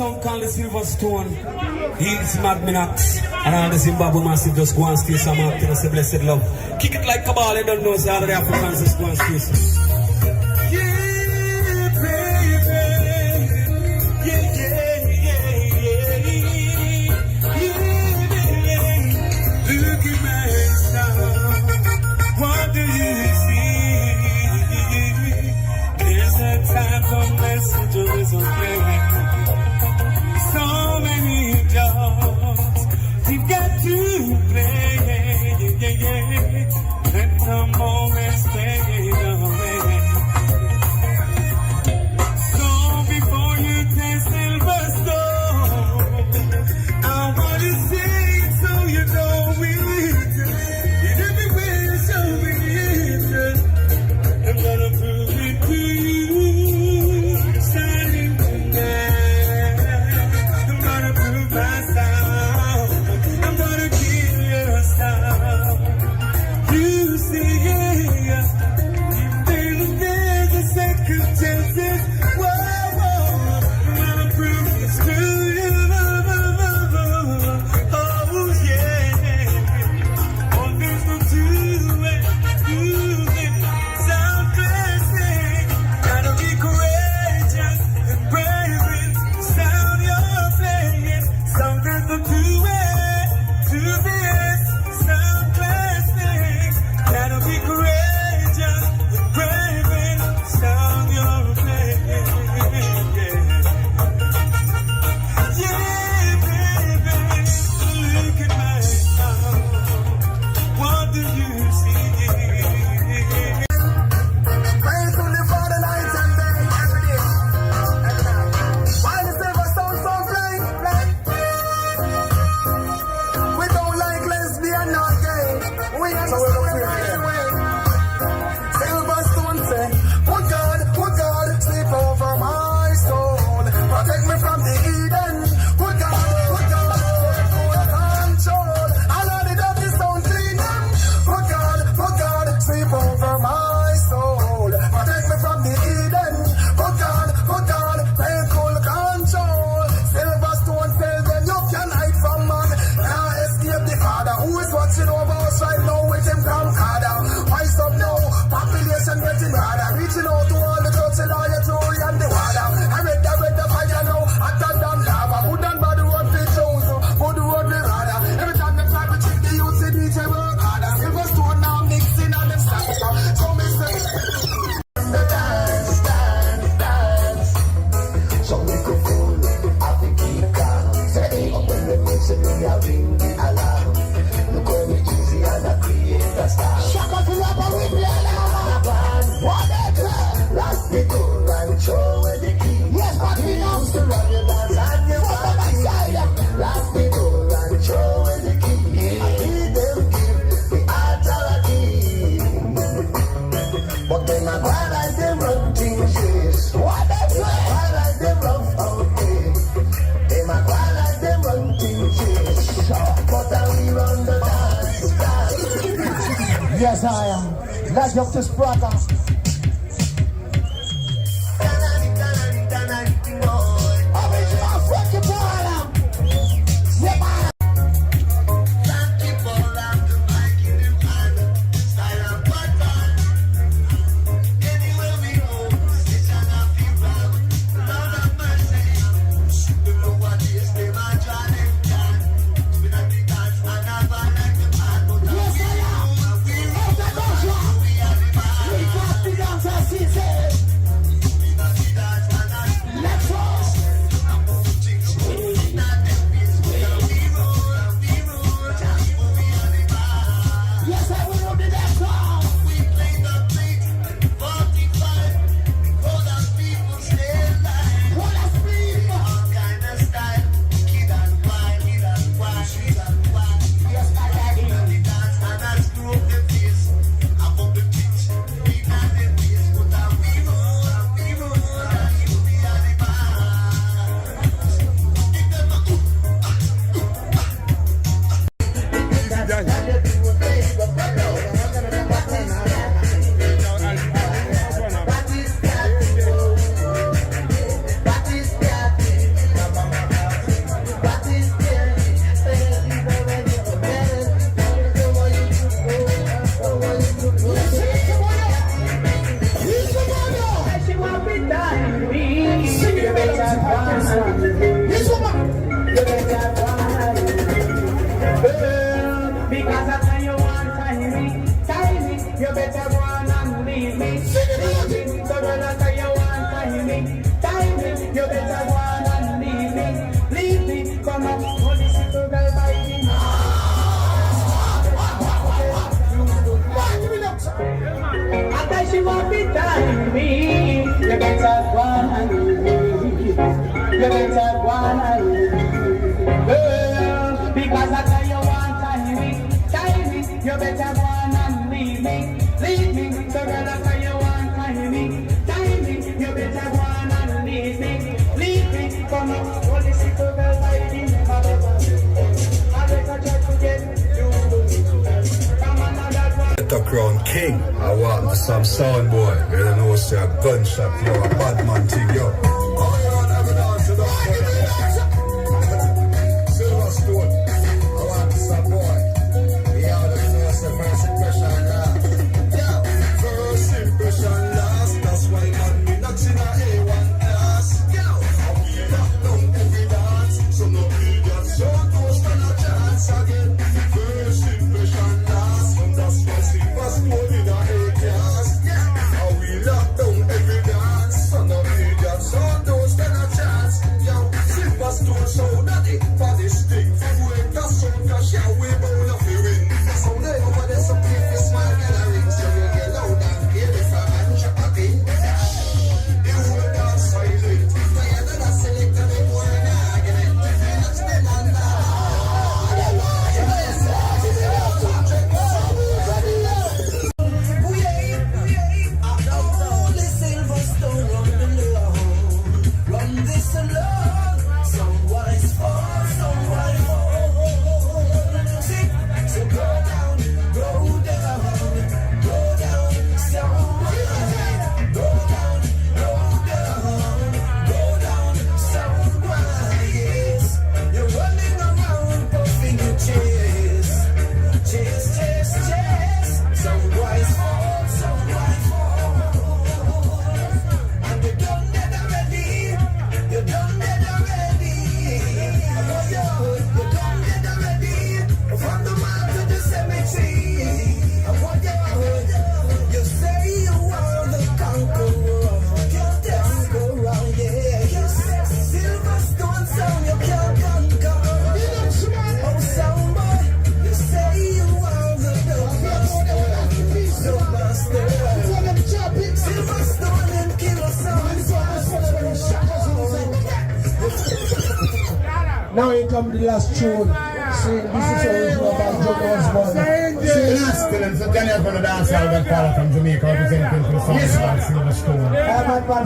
song called the Silverstone. He's Mad Minox. And all the Zimbabwe massive just go and stay some up to the blessed love. Kick it like a ball, you don't know, so all the Africans just go and stay some. Yeah, baby. Yeah, yeah, yeah, yeah. Look at my star. What do you see? There's a time for messages on playing. So many jobs you've got to play, let the moments fade away. So before you taste Silverstone, I want to say it so you know it. In every way, show it. I'm gonna prove it to you, standing tonight. I'm gonna give you a star. You see, yeah, there's a second chances. Whoa, whoa, I'm gonna prove it's true. Oh, yeah. Oh, there's no two way. Sound classic. Gotta be courageous and brave. Sound you're playing. Sound there's no two way. To this sound classic, gotta be courageous and brave and sound your playing. Yeah, baby, look at my sound. What do you see? Praise to the Father night and day, every day, every night. Why the Silverstone so play? We don't like lesbian or gay. We are so anyway. Silverstone say, put God, sleep over my soul. Protect me from the Eden. Put God, control. I know the dirty sound clean them. Put God, sleep over my soul. Protect me from the Eden. Put God, take full control. Silverstone tell them you can hide from man. Now escape the Father who is watching over us right now with him conqueror. Rise up now, population getting harder. Reaching out to all the church and all your glory and the water. I read the fire now, hotter than lava. Good and bad road they chose, good road they rather. Every time they try to check the youth, they DJ work harder. Silverstone now mixing and them stop. So me say, dance. So we could fool, I think keep calm. Say, when the music we are ring the alarm. Look when it's easy and I create a star. Shaka to rubber with the alarm. What a time. Last the door and show where the key. Yes, but we know to run your dance and your body. Last the door and show where the key. I need them give the authority. But then I realize them run things yes. What a time. Realize them run out there. They might realize them run things yes. But I we run the dance. Yes, I am. Let's up to Spraga. Yes, I am. him up behind me. You better go and leave me. You better go and leave me. Girl, because I tell you one time, you better go and leave me. Leave me, so girl, I tell you one time, you better go and leave me. Leave me, come on, all this little girl, I didn't never I better try to get you. Come on, now that one. The crown king, I want some sound boy. You don't know, say a gunshot, yo, a bad man thing, yo. Silverstone, I want some boy. Yeah, don't know, say first impression last. Yeah, first impression last. That's why man, Minox in a A1 class. Yeah, and we lock down every dance. So no idiot, so don't stand a chance again. First impression last. And that's why Silverstone in a A class. Yeah, and we lock down every dance. So no idiot, so don't stand a chance. Yeah, Silverstone show that it for this thing. From where the sun goes, yeah, we bound up the win. So there over there, some people smile gathering. So we get loud and hear the from and Shaka thing. The whole dance silent. Tired of that selector, they more in argument. Minox them on Only Silverstone run this alone. Some wise fall, some wise fall. So go down, go down, go down. Some wise, go down, go down, go down. Some wise, you're running around puffing your chest, chest, chest, chest. Some wise fall, some wise fall. And you're done dead already. You're done dead already. You're done dead already. From the mine to the cemetery. You say you are the conqueror. Conqueror, yeah. Silverstone sound you can't conquer. Oh, sound boy, you say you are the master. Silverstone and killer sound. Now here come the last tune. See, this is original by Joker's born. So Daniel from the dance hall got called from Jamaica representing for the song called Silverstone.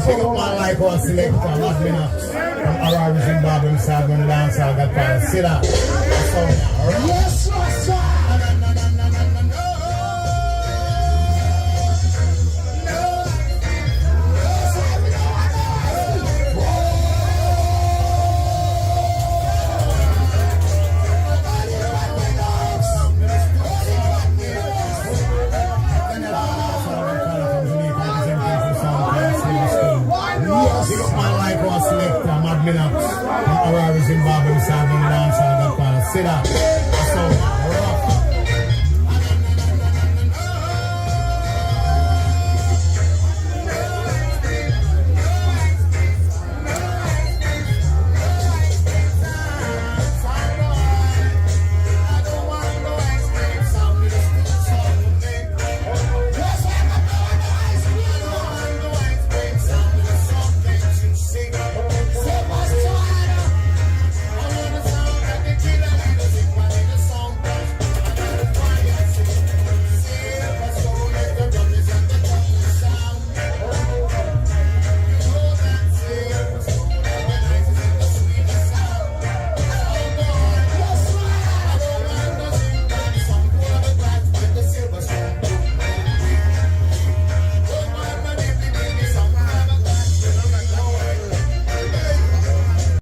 Pick up man like us, select from Minox from Harare, Zimbabwe, inside when the dance hall got called. See that? That's all now, alright? Yes, sir. Pick up man like us, select from Minox from Harare, Zimbabwe, inside when the dance hall got called. See that?